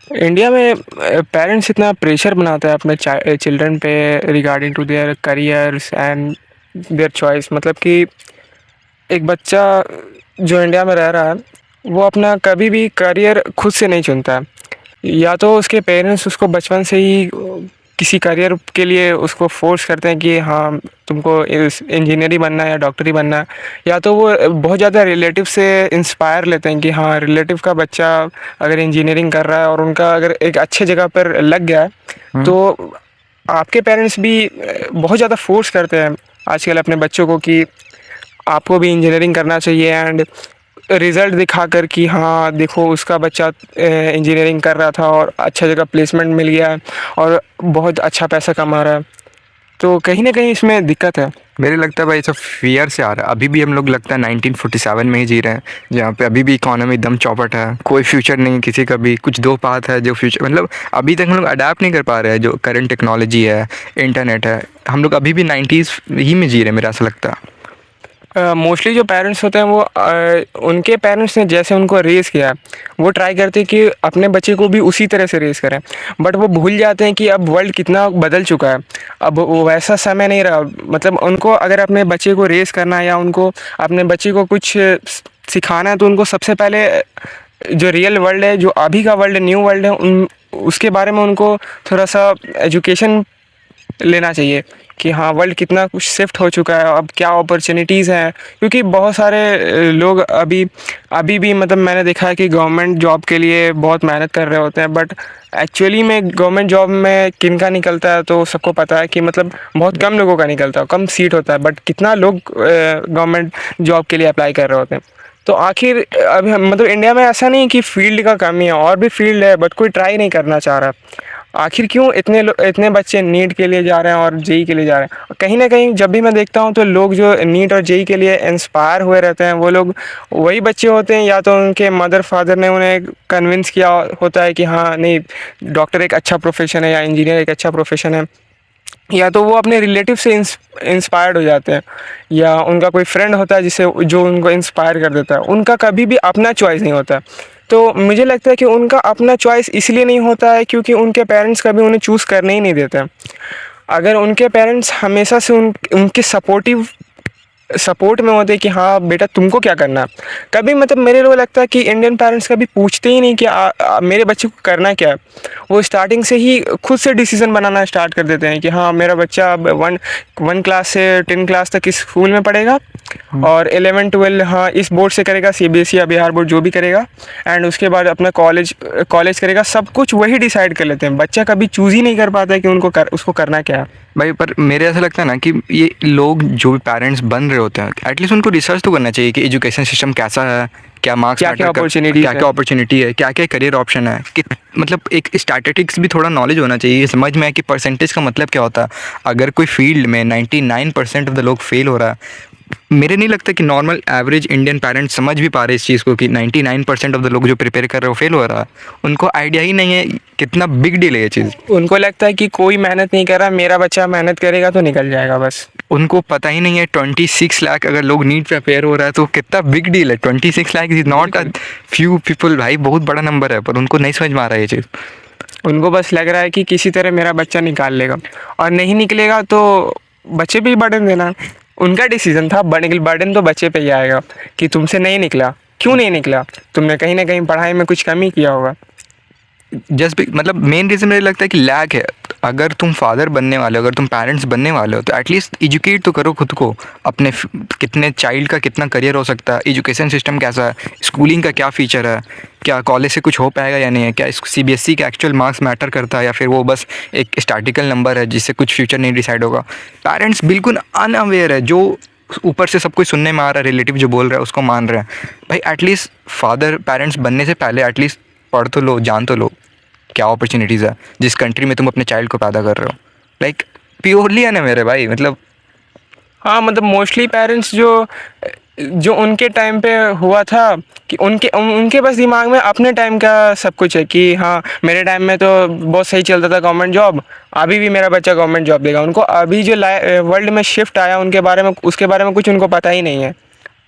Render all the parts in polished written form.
India में parents इतना pressure बनाता है अपने चिल्ड्रन पे regarding to their careers and their choice. मतलब कि एक बच्चा जो इंडिया में रह रहा है वो अपना कभी भी करियर खुद से नहीं चुनता है। या तो उसके पेरेंट्स उसको बचपन से ही किसी करियर के लिए उसको फोर्स करते हैं कि हाँ तुमको इस इंजीनियर ही बनना है या डॉक्टर ही बनना है। या तो वो बहुत ज़्यादा रिलेटिव से इंस्पायर लेते हैं कि हाँ रिलेटिव का बच्चा अगर इंजीनियरिंग कर रहा है और उनका अगर एक अच्छे जगह पर लग गया है हम्म। तो आपके पेरेंट्स भी बहुत ज़्यादा फोर्स करते हैं आजकल अपने बच्चों को कि आपको भी इंजीनियरिंग करना चाहिए। एंड रिज़ल्ट दिखाकर कि हाँ देखो उसका बच्चा इंजीनियरिंग कर रहा था और अच्छा जगह प्लेसमेंट मिल गया है और बहुत अच्छा पैसा कमा रहा है। तो कहीं ना कहीं इसमें दिक्कत है। मेरे लगता है भाई सब फियर से आ रहा है। अभी भी हम लोग लगता है 1947 में ही जी रहे हैं, जहाँ पे अभी भी इकोनॉमी एकदम चौपट है, कोई फ्यूचर नहीं किसी का भी। कुछ दो पाथ है जो फ्यूचर, मतलब अभी तक हम लोग अडाप्ट नहीं कर पा रहे हैं जो करंट टेक्नोलॉजी है, इंटरनेट है। हम लोग अभी भी 90s ही में जी रहे हैं, मेरा ऐसा लगता है। मोस्टली जो पेरेंट्स होते हैं वो उनके पेरेंट्स ने जैसे उनको रेज़ किया है वो ट्राई करते हैं कि अपने बच्चे को भी उसी तरह से रेज़ करें। बट वो भूल जाते हैं कि अब वर्ल्ड कितना बदल चुका है। अब वो वैसा समय नहीं रहा। मतलब उनको अगर अपने बच्चे को रेज़ करना है या उनको अपने बच्चे को कुछ सिखाना है तो उनको सबसे पहले जो रियल वर्ल्ड है, जो अभी का वर्ल्ड है, न्यू वर्ल्ड है, उन उसके बारे में उनको थोड़ा सा एजुकेशन लेना चाहिए कि हाँ वर्ल्ड कितना कुछ शिफ्ट हो चुका है, अब क्या अपॉर्चुनिटीज़ हैं। क्योंकि बहुत सारे लोग अभी अभी भी मतलब मैंने देखा है कि गवर्नमेंट जॉब के लिए बहुत मेहनत कर रहे होते हैं। बट एक्चुअली में गवर्नमेंट जॉब में किन का निकलता है तो सबको पता है कि मतलब बहुत कम लोगों का निकलता है, कम सीट होता है। बट कितना लोग गवर्नमेंट जॉब के लिए अप्लाई कर रहे होते हैं। तो आखिर अभी मतलब इंडिया में ऐसा नहीं कि फील्ड का कमी है, और भी फील्ड है बट कोई ट्राई नहीं करना चाह रहा। आखिर क्यों इतने बच्चे नीट के लिए जा रहे हैं और जेई के लिए जा रहे हैं। कहीं ना कहीं जब भी मैं देखता हूँ तो लोग जो नीट और जेई के लिए इंस्पायर हुए रहते हैं वो लोग वही बच्चे होते हैं, या तो उनके मदर फादर ने उन्हें कन्विंस किया होता है कि हाँ नहीं डॉक्टर एक अच्छा प्रोफेशन है या इंजीनियर एक अच्छा प्रोफेशन है। या तो वो अपने रिलेटिव से इंस्पायर्ड हो जाते हैं, या उनका कोई फ्रेंड होता है जिसे जो उनको इंस्पायर कर देता है। उनका कभी भी अपना चॉइस नहीं होता। तो मुझे लगता है कि उनका अपना चॉइस इसलिए नहीं होता है क्योंकि उनके पेरेंट्स कभी उन्हें चूज़ करने ही नहीं देते हैं। अगर उनके पेरेंट्स हमेशा से उनके सपोर्ट में होते कि हाँ बेटा तुमको क्या करना है, कभी मतलब मेरे को लगता है कि इंडियन पेरेंट्स कभी पूछते ही नहीं कि मेरे बच्चे को करना क्या है। वो स्टार्टिंग से ही खुद से डिसीजन बनाना स्टार्ट कर देते हैं कि हाँ मेरा बच्चा अब वन क्लास से 10 क्लास तक इस स्कूल में पढ़ेगा और 11 12 हाँ इस बोर्ड से करेगा, सीबीएसई या बिहार बोर्ड जो भी करेगा। एंड उसके बाद अपना कॉलेज करेगा। सब कुछ वही डिसाइड कर लेते हैं। बच्चा कभी चूज़ ही नहीं कर पाता है कि उसको करना क्या है। भाई पर मेरे ऐसा लगता है ना कि ये लोग जो भी पेरेंट्स बन रहे होते हैं, एटलीस्ट उनको रिसर्च तो करना चाहिए कि एजुकेशन सिस्टम कैसा है, क्या मार्क्स क्या क्या मैटर कर, क्या अपॉर्चुनिटीज़ है। क्या अपॉर्चुनिटी है, क्या क्या करियर ऑप्शन है कि मतलब एक स्टैटिस्टिक्स भी थोड़ा नॉलेज होना चाहिए। ये समझ में है कि परसेंटेज का मतलब क्या होता है। अगर कोई फील्ड में 99% ऑफ द लोग फेल हो रहा है, मेरे नहीं लगता कि नॉर्मल एवरेज इंडियन पेरेंट्स समझ भी पा रहे इस चीज़ को कि 99% ऑफ द लोग जो प्रिपेयर कर रहे हो फेल हो रहा है। उनको आइडिया ही नहीं है कितना बिग डील है ये चीज़। उनको लगता है कि कोई मेहनत नहीं कर रहा, मेरा बच्चा मेहनत करेगा तो निकल जाएगा बस। उनको पता ही नहीं है 26 लाख अगर लोग नीट प्रिपेयर हो रहा है तो कितना बिग डील है। 26 lakh is not a few people भाई, बहुत बड़ा नंबर है। पर उनको नहीं समझ में आ रहा है ये चीज़। उनको बस लग रहा है कि किसी तरह मेरा बच्चा निकाल लेगा, और नहीं निकलेगा तो बच्चे पे ही बर्डन देना। उनका डिसीजन था, बर्डन तो बच्चे पे ही आएगा कि तुमसे नहीं निकला, क्यों नहीं निकला, तुमने कहीं ना कहीं पढ़ाई में कुछ कमी किया होगा। जस्ट मतलब मेन रीज़न मुझे लगता है कि लैक है। अगर तुम फादर बनने वाले हो, अगर तुम पेरेंट्स बनने वाले हो, तो एटलीस्ट एजुकेट तो करो खुद को अपने कितने चाइल्ड का कितना करियर हो सकता है, एजुकेशन सिस्टम कैसा है, स्कूलिंग का क्या फ़ीचर है, क्या कॉलेज से कुछ हो पाएगा या नहीं है, क्या सीबीएसई का एक्चुअल मार्क्स मैटर करता है या फिर वो बस एक स्टैटिकल नंबर है जिससे कुछ फ्यूचर नहीं डिसाइड होगा। पेरेंट्स बिल्कुल अनअवेयर है, जो ऊपर से सब कुछ सुनने में आ रहा है, रिलेटिव जो बोल रहा है उसको मान रहे हैं। भाई एटलीस्ट फादर पेरेंट्स बनने से पहले एटलीस्ट पढ़ तो लो, जान तो लो क्या अपॉर्चुनिटीज़ है जिस कंट्री में तुम अपने चाइल्ड को पैदा कर रहे हो। लाइक प्योरली है ना मेरे भाई, मतलब हाँ मतलब मोस्टली पेरेंट्स जो जो उनके टाइम पे हुआ था कि उनके बस दिमाग में अपने टाइम का सब कुछ है कि हाँ मेरे टाइम में तो बहुत सही चलता था गवर्नमेंट जॉब, अभी भी मेरा बच्चा गवर्नमेंट जॉब देगा। उनको अभी जो वर्ल्ड में शिफ्ट आया उनके बारे में, उसके बारे में कुछ उनको पता ही नहीं है।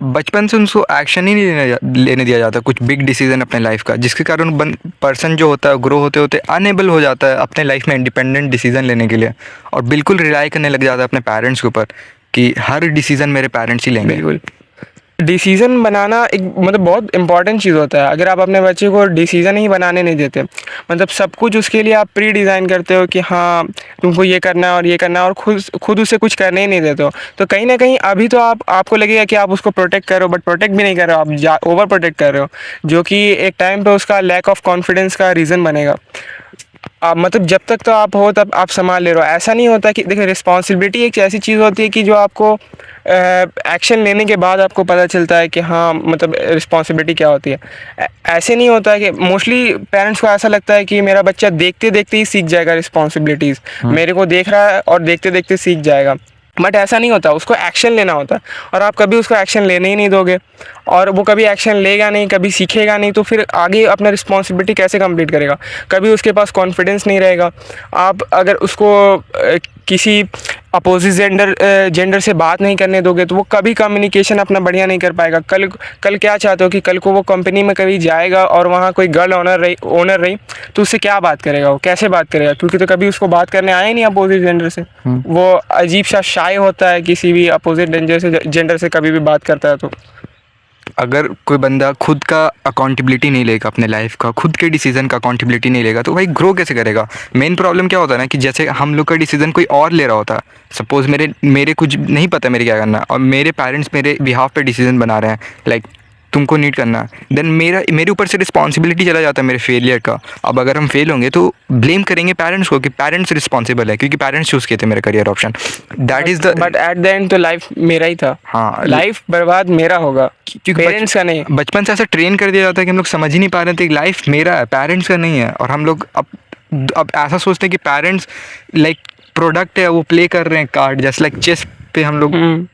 बचपन से उनको एक्शन ही नहीं लेने दिया जाता कुछ बिग डिसीजन अपने लाइफ का, जिसके कारण पर्सन जो होता है ग्रो होते होते अनएबल हो जाता है अपने लाइफ में इंडिपेंडेंट डिसीजन लेने के लिए, और बिल्कुल रिलाई करने लग जाता है अपने पेरेंट्स के ऊपर कि हर डिसीजन मेरे पेरेंट्स ही लेंगे। बिल्कुल। डिसीज़न बनाना एक मतलब बहुत इंपॉर्टेंट चीज़ होता है। अगर आप अपने बच्चे को डिसीज़न ही बनाने नहीं देते, मतलब सब कुछ उसके लिए आप प्री डिज़ाइन करते हो कि हाँ तुमको ये करना है और ये करना है, और खुद उसे कुछ करने ही नहीं देते हो, तो कहीं ना कहीं अभी तो आपको लगेगा कि आप उसको प्रोटेक्ट कर रहे हो, बट प्रोटेक्ट भी नहीं कर रहे हो, आप ओवर प्रोटेक्ट कर रहे हो, जो कि एक टाइम पे उसका लैक ऑफ कॉन्फिडेंस का रीज़न बनेगा। आप मतलब जब तक तो आप हो तब आप संभाल ले रहे हो। ऐसा नहीं होता कि देखिए, रिस्पॉन्सिबिलिटी एक ऐसी चीज़ होती है कि जो आपको एक्शन लेने के बाद आपको पता चलता है कि हाँ मतलब रिस्पॉन्सिबिलिटी क्या होती है। ऐसे नहीं होता है कि मोस्टली पेरेंट्स को ऐसा लगता है कि मेरा बच्चा देखते देखते ही सीख जाएगा रिस्पॉन्सिबिलिटीज़, मेरे को देख रहा है और देखते देखते सीख जाएगा, बट ऐसा नहीं होता। उसको एक्शन लेना होता है, और आप कभी उसको एक्शन लेने ही नहीं दोगे, और वो कभी एक्शन लेगा नहीं, कभी सीखेगा नहीं, तो फिर आगे अपना रिस्पॉन्सिबिलिटी कैसे कंप्लीट करेगा। कभी उसके पास कॉन्फिडेंस नहीं रहेगा। आप अगर उसको किसी अपोजिट जेंडर से बात नहीं करने दोगे तो वो कभी कम्युनिकेशन अपना बढ़िया नहीं कर पाएगा। कल क्या चाहते हो कि कल को वो कंपनी में कभी जाएगा और वहाँ कोई गर्ल ओनर रही तो उससे क्या बात करेगा, वो कैसे बात करेगा, क्योंकि तो कभी उसको बात करने आया ही नहीं अपोजिट जेंडर से। वो अजीब सा शाय होता है किसी भी अपोजिट जेंडर से कभी भी बात करता है तो। अगर कोई बंदा खुद का अकाउंटेबिलिटी नहीं लेगा अपने लाइफ का, खुद के डिसीजन का अकाउंटेबिलिटी नहीं लेगा, तो भाई ग्रो कैसे करेगा। मेन प्रॉब्लम क्या होता है ना कि जैसे हम लोग का डिसीजन कोई और ले रहा होता, सपोज मेरे कुछ नहीं पता मेरे क्या करना, और मेरे पेरेंट्स मेरे बिहाफ पे डिसीजन बना रहे हैं, लाइक तुमको नीट करना, देन मेरे ऊपर से रिस्पॉन्सिबिलिटी चला जाता है मेरे फेलियर का। अब अगर हम फेल होंगे तो ब्लेम करेंगे पेरेंट्स को कि पेरेंट्स रिस्पॉन्सिबल है क्योंकि पेरेंट्स चूज़ किए थे मेरा career option. That is the but at the end तो लाइफ मेरा ही था। हाँ, लाइफ बर्बाद मेरा होगा, क्योंकि पेरेंट्स का नहीं। बचपन से ऐसा ट्रेन कर दिया जाता है कि हम लोग समझ ही नहीं पा रहे थे कि लाइफ मेरा है, पेरेंट्स का नहीं है। और हम लोग अब ऐसा सोचते हैं कि पेरेंट्स लाइक प्रोडक्ट है, वो प्ले कर रहे हैं कार्ड, जैसे लाइक चेस पे हम लोग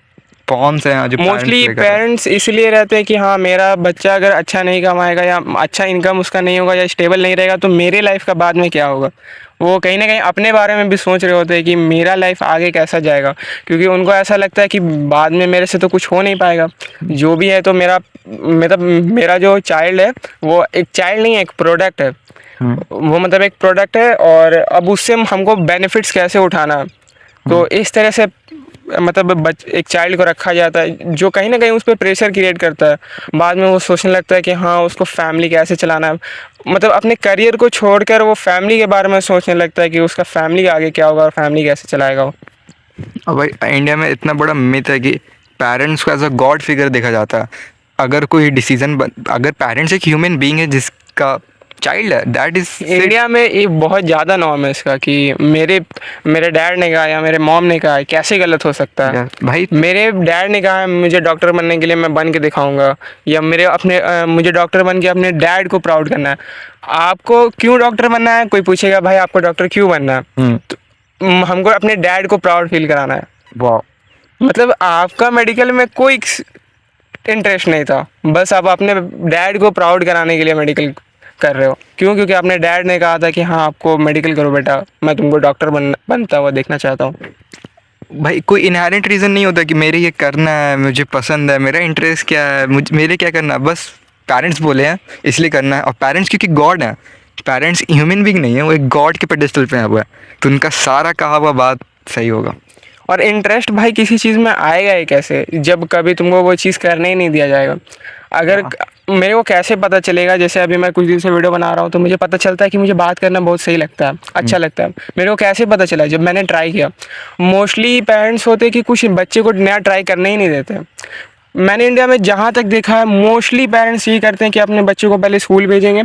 पॉन्स हैं जो मोस्टली पेरेंट्स इसलिए रहते हैं कि हाँ मेरा बच्चा अगर अच्छा नहीं कमाएगा या अच्छा इनकम उसका नहीं होगा या स्टेबल नहीं रहेगा तो मेरे लाइफ का बाद में क्या होगा। वो कहीं ना कहीं अपने बारे में भी सोच रहे होते हैं कि मेरा लाइफ आगे कैसा जाएगा, क्योंकि उनको ऐसा लगता है कि बाद में मेरे से तो कुछ हो नहीं पाएगा। जो भी है तो मेरा जो चाइल्ड है वो एक चाइल्ड नहीं है, एक प्रोडक्ट है। वो मतलब एक प्रोडक्ट है, और अब उससे हमको बेनिफिट्स कैसे उठाना है, तो इस तरह से मतलब एक चाइल्ड को रखा जाता है, जो कहीं ना कहीं उस पर प्रेशर क्रिएट करता है। बाद में वो सोचने लगता है कि हाँ उसको फैमिली कैसे चलाना है, मतलब अपने करियर को छोड़कर वो फैमिली के बारे में सोचने लगता है कि उसका फैमिली आगे क्या होगा और फैमिली कैसे चलाएगा वो। अब भाई इंडिया में इतना बड़ा मिथ है कि पेरेंट्स को एज अ गॉड फिगर देखा जाता है। अगर कोई डिसीजन अगर पेरेंट्स एक ह्यूमन बीइंग है जिसका चाइल्ड है, दैट इज इंडिया में ये बहुत ज़्यादा नॉर्म है इसका कि मेरे डैड ने कहा या मेरे मॉम ने कहा है, कैसे गलत हो सकता है। भाई मेरे डैड ने कहा है मुझे डॉक्टर बनने के लिए, मैं बन के दिखाऊंगा, या मुझे डॉक्टर बन के अपने डैड को प्राउड करना है। आपको क्यों डॉक्टर बनना है, कोई पूछेगा भाई आपको डॉक्टर क्यों बनना है, तो हमको अपने डैड को प्राउड फील कराना है। वाह, मतलब आपका मेडिकल में कोई इंटरेस्ट नहीं था, बस आप अपने डैड को प्राउड कराने के लिए मेडिकल कर रहे हो। क्यों? क्योंकि अपने डैड ने कहा था कि हाँ आपको मेडिकल करो बेटा, मैं तुमको डॉक्टर बनता हुआ देखना चाहता हूँ। भाई कोई इनहेरेंट रीज़न नहीं होता कि मेरे ये करना है, मुझे पसंद है, मेरा इंटरेस्ट क्या है, मेरे क्या करना है, बस पेरेंट्स बोले हैं इसलिए करना है। और पेरेंट्स क्योंकि गॉड है, पेरेंट्स ह्यूमन बीइंग नहीं है, वो एक गॉड के पेडेस्टल पे हुआ है, तो उनका सारा कहा हुआ बात सही होगा। और इंटरेस्ट भाई किसी चीज़ में आएगा ही कैसे जब कभी तुमको वो चीज़ करने ही नहीं दिया जाएगा। अगर मेरे को कैसे पता चलेगा, जैसे अभी मैं कुछ दिन से वीडियो बना रहा हूँ तो मुझे पता चलता है कि मुझे बात करना बहुत सही लगता है, अच्छा लगता है। मेरे को कैसे पता चला, जब मैंने ट्राई किया। मोस्टली पेरेंट्स होते हैं कि कुछ बच्चे को नया ट्राई करने ही नहीं देते। मैंने इंडिया में जहाँ तक देखा है मोस्टली पेरेंट्स यही करते हैं कि अपने बच्चे को पहले स्कूल भेजेंगे,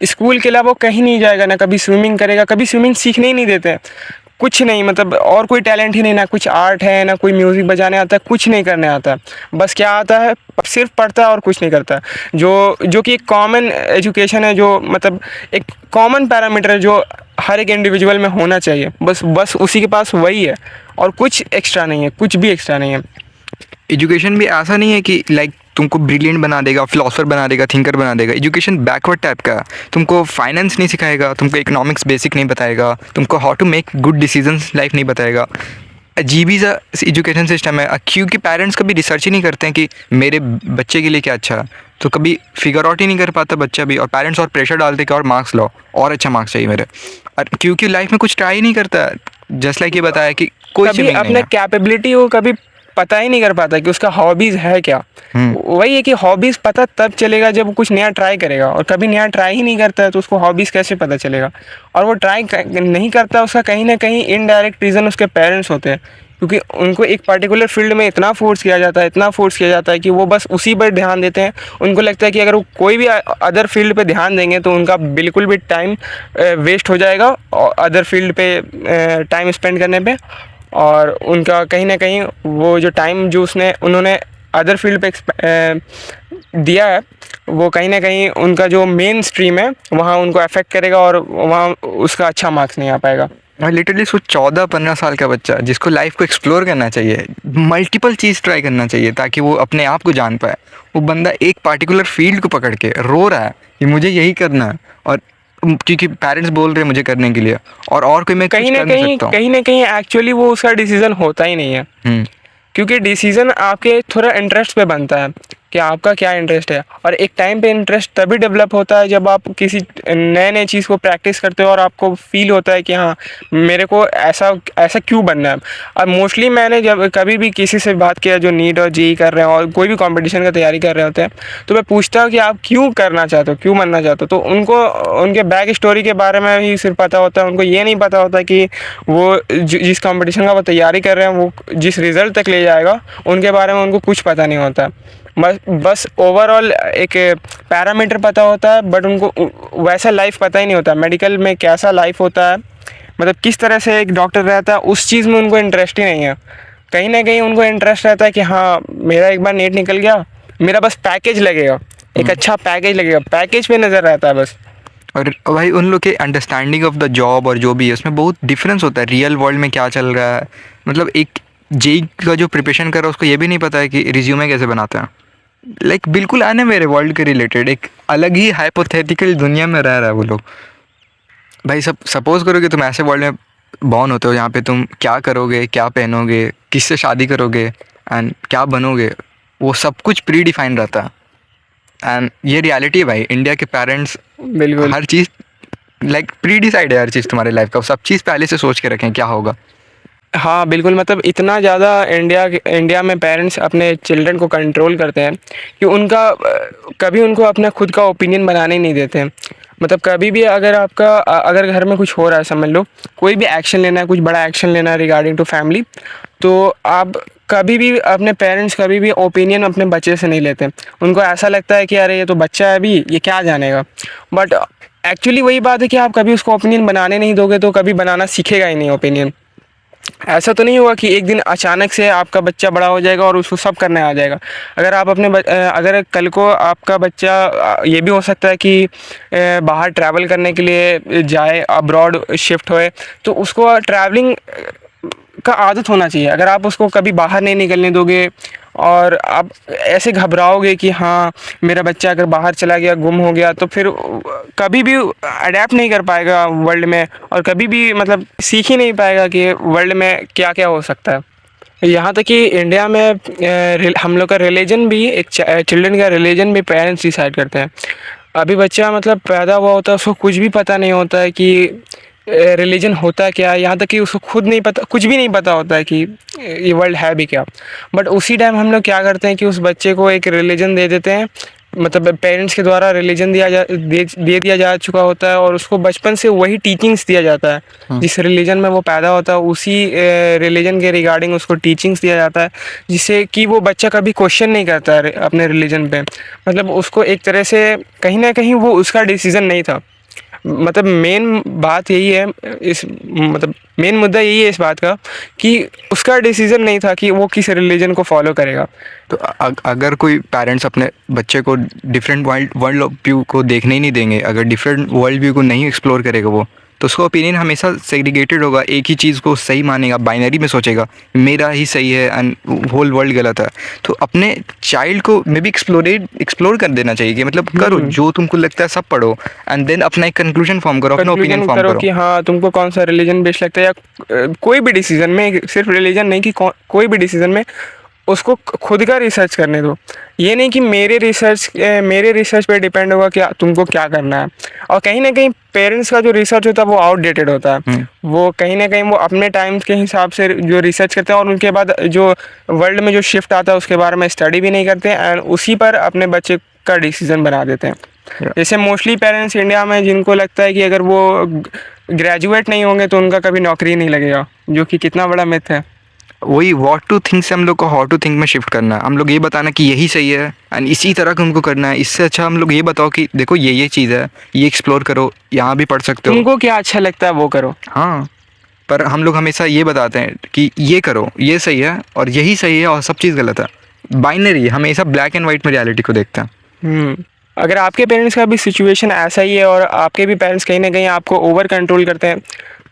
स्कूल के अलावा वो कहीं नहीं जाएगा, ना कभी स्विमिंग करेगा, कभी स्विमिंग सीखने ही नहीं देते, कुछ नहीं, मतलब और कोई टैलेंट ही नहीं, ना कुछ आर्ट है, ना कोई म्यूज़िक बजाने आता है, कुछ नहीं करने आता। बस क्या आता है, सिर्फ पढ़ता है और कुछ नहीं करता। जो कि एक कॉमन एजुकेशन है, जो मतलब एक कॉमन पैरामीटर है जो हर एक इंडिविजुअल में होना चाहिए, बस उसी के पास वही है, और कुछ एक्स्ट्रा नहीं है, कुछ भी एक्स्ट्रा नहीं है। एजुकेशन भी ऐसा नहीं है कि लाइक तुमको ब्रिलियंट बना देगा, फिलोसफर बना देगा, थिंकर बना देगा। एजुकेशन बैकवर्ड टाइप का, तुमको फाइनेंस नहीं सिखाएगा, तुमको इकोनॉमिक्स बेसिक नहीं बताएगा, तुमको how to make good decisions life नहीं बताएगा। अजीब ही सा एजुकेशन सिस्टम है, क्योंकि पेरेंट्स कभी रिसर्च ही नहीं करते हैं कि मेरे बच्चे के लिए क्या अच्छा है। तो कभी फिगर आउट ही नहीं कर पाता बच्चा भी, और पेरेंट्स और प्रेशर डालते कि और मार्क्स लाओ, और अच्छा मार्क्स चाहिए मेरे, और क्योंकि लाइफ में कुछ ट्राई ही नहीं करता। जस्ट लाइक ये बताया कि कोई कभी स्विमिंग नहीं अपने है। कैपेबिलिटी को कभी पता ही नहीं कर पाता कि उसका हॉबीज़ है क्या। वही है कि हॉबीज़ पता तब चलेगा जब वो कुछ नया ट्राई करेगा, और कभी नया ट्राई ही नहीं करता है तो उसको हॉबीज़ कैसे पता चलेगा। और वो ट्राई नहीं करता, उसका कहीं ना कहीं इनडायरेक्ट रीज़न उसके पेरेंट्स होते हैं, क्योंकि उनको एक पर्टिकुलर फील्ड में इतना फोर्स किया जाता है, इतना फोर्स किया जाता है कि वो बस उसी पर ध्यान देते हैं। उनको लगता है कि अगर वो कोई भी अदर फील्ड पे ध्यान देंगे तो उनका बिल्कुल भी टाइम वेस्ट हो जाएगा और अदर फील्ड पे टाइम स्पेंड करने पे, और उनका कहीं ना कहीं वो जो टाइम जो उन्होंने अदर फील्ड पे दिया है, वो कहीं ना कहीं उनका जो मेन स्ट्रीम है वहाँ उनको अफेक्ट करेगा, और वहाँ उसका अच्छा मार्क्स नहीं आ पाएगा। और लिटरली सोच, 14-15 साल का बच्चा जिसको लाइफ को एक्सप्लोर करना चाहिए, मल्टीपल चीज़ ट्राई करना चाहिए ताकि वो अपने आप को जान पाए, वो बंदा एक पार्टिकुलर फील्ड को पकड़ के रो रहा है कि मुझे यही करना है, और क्योंकि पेरेंट्स बोल रहे हैं मुझे करने के लिए, और कोई मैं कुछ कहीं ना कर नहीं कहीं सकता हूँ। कहीं ना कहीं एक्चुअली वो उसका डिसीज़न होता ही नहीं है, हम्म। क्योंकि डिसीज़न आपके थोड़ा इंटरेस्ट पे बनता है कि आपका क्या इंटरेस्ट है। और एक टाइम पे इंटरेस्ट तभी डेवलप होता है जब आप किसी नए नए चीज़ को प्रैक्टिस करते हो और आपको फील होता है कि हाँ, मेरे को ऐसा ऐसा क्यों बनना है। अब मोस्टली मैंने जब कभी भी किसी से बात किया जो नीट और जेईई कर रहे हैं और कोई भी कंपटीशन का तैयारी कर रहे होते हैं, तो मैं पूछता हूँ कि आप क्यों करना चाहते हो, क्यों बनना चाहते हो, तो उनको उनके बैक स्टोरी के बारे में ही सिर्फ पता होता है। उनको ये नहीं पता होता कि वो जिस कंपटीशन का वो तैयारी कर रहे हैं वो जिस रिज़ल्ट तक ले जाएगा उनके बारे में उनको कुछ पता नहीं होता। बस ओवरऑल एक पैरामीटर पता होता है, बट उनको वैसा लाइफ पता ही नहीं होता, मेडिकल में कैसा लाइफ होता है, मतलब किस तरह से एक डॉक्टर रहता है, उस चीज़ में उनको इंटरेस्ट ही नहीं है। कहीं ना कहीं उनको इंटरेस्ट रहता है कि हाँ, मेरा एक बार नेट निकल गया, मेरा बस पैकेज लगेगा, एक अच्छा पैकेज लगेगा, पैकेज पे नज़र रहता है बस। और भाई उन लोग के अंडरस्टैंडिंग ऑफ द जॉब और जो भी है उसमें बहुत डिफरेंस होता है, रियल वर्ल्ड में क्या चल रहा है। मतलब एक जेई का जो प्रिपरेशन कर रहा है उसको ये भी नहीं पता है कि रिज्यूमे कैसे बनाते हैं। लाइक बिल्कुल आने मेरे वर्ल्ड के रिलेटेड एक अलग ही हाइपोथेटिकल दुनिया में रह रहा है वो लोग। भाई सब सपोज करो कि तुम ऐसे वर्ल्ड में बॉर्न होते हो जहाँ पे तुम क्या करोगे, क्या पहनोगे, किससे शादी करोगे एंड क्या बनोगे, वो सब कुछ प्री डिफाइन रहता है। एंड ये रियलिटी है भाई, इंडिया के पेरेंट्स बिल्कुल। हर चीज़ लाइक प्री डिसाइड है, हर चीज़ तुम्हारे लाइफ का, सब चीज़ पहले से सोच के रखें क्या होगा। हाँ बिल्कुल, मतलब इतना ज़्यादा इंडिया में पेरेंट्स अपने चिल्ड्रन को कंट्रोल करते हैं कि उनका कभी उनको अपना खुद का ओपिनियन बनाने नहीं देते हैं। मतलब कभी भी अगर अगर घर में कुछ हो रहा है, समझ लो कोई भी एक्शन लेना है, कुछ बड़ा एक्शन लेना है रिगार्डिंग टू फैमिली, तो आप कभी भी अपने पेरेंट्स कभी भी ओपिनियन अपने बच्चे से नहीं लेते। उनको ऐसा लगता है कि अरे ये तो बच्चा है अभी, ये क्या जानेगा। बट एक्चुअली वही बात है कि आप कभी उसको ओपिनियन बनाने नहीं दोगे तो कभी बनाना सीखेगा ही नहीं ओपिनियन। ऐसा तो नहीं हुआ कि एक दिन अचानक से आपका बच्चा बड़ा हो जाएगा और उसको सब करने आ जाएगा। अगर आप अगर कल को आपका बच्चा ये भी हो सकता है कि बाहर ट्रैवल करने के लिए जाए, अब्रॉड शिफ्ट होए, तो उसको ट्रैवलिंग का आदत होना चाहिए। अगर आप उसको कभी बाहर नहीं निकलने दोगे और आप ऐसे घबराओगे कि हाँ, मेरा बच्चा अगर बाहर चला गया, गुम हो गया, तो फिर कभी भी अडेप्ट नहीं कर पाएगा वर्ल्ड में, और कभी भी मतलब सीख ही नहीं पाएगा कि वर्ल्ड में क्या क्या हो सकता है। यहाँ तक कि इंडिया में हम लोग का रिलीजन भी, एक चिल्ड्रन का रिलीजन भी पेरेंट्स डिसाइड करते हैं। अभी बच्चा मतलब पैदा हुआ होता है, उसको कुछ भी पता नहीं होता है कि रिलीजन होता है क्या, यहाँ तक कि उसको खुद नहीं पता, कुछ भी नहीं पता होता है कि ये वर्ल्ड है भी क्या। बट उसी टाइम हम लोग क्या करते हैं कि उस बच्चे को एक रिलीजन दे देते हैं, मतलब पेरेंट्स के द्वारा रिलीजन दे दिया जा चुका होता है, और उसको बचपन से वही टीचिंग्स दिया जाता है। जिस रिलीजन में वो पैदा होता है उसी रिलीजन के रिगार्डिंग उसको टीचिंग्स दिया जाता है, जिससे कि वो बच्चा कभी क्वेश्चन नहीं करता है अपने रिलीजन पे। मतलब उसको एक तरह से कहीं ना कहीं वो उसका डिसीज़न नहीं था। मतलब मेन बात यही है, इस मतलब मेन मुद्दा यही है इस बात का कि उसका डिसीजन नहीं था कि वो किस रिलीजन को फॉलो करेगा। तो अगर कोई पेरेंट्स अपने बच्चे को डिफरेंट वर्ल्ड व्यू को देखने ही नहीं देंगे, अगर डिफरेंट वर्ल्ड व्यू को नहीं एक्सप्लोर करेगा वो, तो उसका ओपिनियन हमेशा सेग्रीगेटेड होगा, एक ही चीज़ को सही मानेगा, बाइनरी में सोचेगा मेरा ही सही है एंड होल वर्ल्ड गलत है। तो अपने चाइल्ड को मे बी एक्सप्लोर कर देना चाहिए कि मतलब करो जो तुमको लगता है सब पढ़ो एंड देन अपना एक कंक्लूजन फॉर्म करो, अपना ओपिनियन कंक्लूजन फॉर्म करो करो। कि हाँ तुमको कौन सा रिलीजन बेस्ट लगता है, या कोई भी डिसीजन में, सिर्फ रिलीजन नहीं कि कोई भी डिसीजन में उसको खुद का रिसर्च करने दो। ये नहीं कि मेरे रिसर्च पे डिपेंड होगा कि तुमको क्या करना है। और कहीं ना कहीं पेरेंट्स का जो रिसर्च होता है वो आउटडेटेड होता है। वो कहीं ना कहीं वो अपने टाइम के हिसाब से जो रिसर्च करते हैं और उनके बाद जो वर्ल्ड में जो शिफ्ट आता है उसके बारे में स्टडी भी नहीं करते एंड उसी पर अपने बच्चे का डिसीजन बना देते हैं। जैसे मोस्टली पेरेंट्स इंडिया में जिनको लगता है कि अगर वो ग्रेजुएट नहीं होंगे तो उनका कभी नौकरी नहीं लगेगा, जो कि कितना बड़ा मिथ है। वही व्हाट टू थिंक से हम लोग को हाउ टू थिंक में शिफ्ट करना है। हम लोग ये बताना कि यही सही है एंड इसी तरह का हमको करना है। इससे अच्छा हम लोग ये बताओ कि देखो ये चीज़ है, ये एक्सप्लोर करो, यहाँ भी पढ़ सकते हो। तुमको क्या अच्छा लगता है वो करो। हाँ, पर हम लोग हमेशा ये बताते हैं कि ये करो, ये सही है और यही सही है और सब चीज़ गलत है। बाइनरी, हमेशा ब्लैक एंड वाइट में रियलिटी को देखते हैं। अगर आपके पेरेंट्स का भी सिचुएशन ऐसा ही है और आपके भी पेरेंट्स कहीं ना कहीं आपको ओवर कंट्रोल करते हैं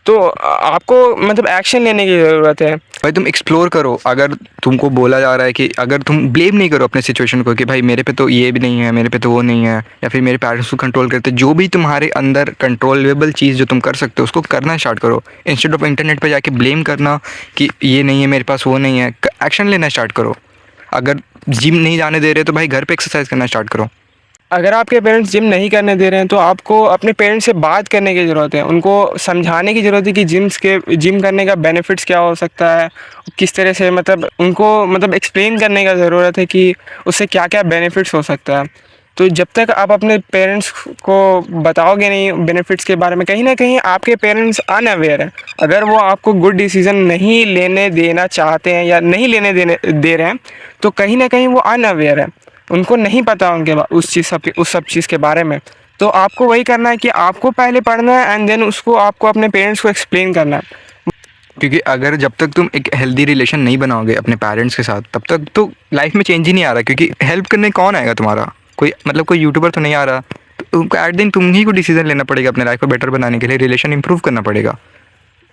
तो आपको मतलब एक्शन लेने की ज़रूरत है। भाई तुम एक्सप्लोर करो। अगर तुमको बोला जा रहा है कि अगर तुम ब्लेम नहीं करो अपने सिचुएशन को कि भाई मेरे पे तो ये भी नहीं है, मेरे पे तो वो नहीं है, या फिर मेरे पेरेंट्स को कंट्रोल करते, जो भी तुम्हारे अंदर कंट्रोलेबल चीज़ जो तुम कर सकते हो उसको करना स्टार्ट करो। इंस्टेड ऑफ इंटरनेट पे जाके ब्लेम करना कि ये नहीं है मेरे पास, वो नहीं है, एक्शन लेना स्टार्ट करो। अगर जिम नहीं जाने दे रहे तो भाई घर पे एक्सरसाइज करना स्टार्ट करो। अगर आपके पेरेंट्स जिम नहीं करने दे रहे हैं तो आपको अपने पेरेंट्स से बात करने की ज़रूरत है। उनको समझाने की ज़रूरत है कि जिम करने का बेनिफिट्स क्या हो सकता है, किस तरह से मतलब उनको मतलब एक्सप्लेन करने का ज़रूरत है कि उससे क्या क्या बेनिफिट्स हो सकता है। तो जब तक आप अपने पेरेंट्स को बताओगे नहीं बेनिफिट्स के बारे में, कहीं ना कहीं आपके पेरेंट्स अनअवेयर हैं। अगर वो आपको गुड डिसीज़न नहीं लेने देना चाहते हैं या नहीं लेने दे रहे हैं तो कहीं ना कहीं वो अनअवेयर है, उनको नहीं पता उनके उस सब चीज़ के बारे में। तो आपको वही करना है कि आपको पहले पढ़ना है एंड देन उसको आपको अपने पेरेंट्स को एक्सप्लेन करना है। क्योंकि अगर जब तक तुम एक हेल्दी रिलेशन नहीं बनाओगे अपने पेरेंट्स के साथ तब तक तो लाइफ में चेंज ही नहीं आ रहा। क्योंकि हेल्प करने कौन आएगा तुम्हारा, कोई मतलब कोई यूट्यूबर तो नहीं आ रहा। तो एट दिन तुम ही को डिसीजन लेना पड़ेगा अपने लाइफ को बेटर बनाने के लिए, रिलेशन इंप्रूव करना पड़ेगा।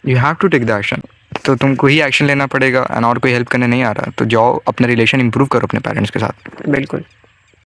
You have to take the action. तो तुमको ही एक्शन लेना पड़ेगा एंड और कोई हेल्प करने नहीं आ रहा तो जाओ अपना रिलेशन इंप्रूव करो अपने पेरेंट्स के साथ। बिल्कुल।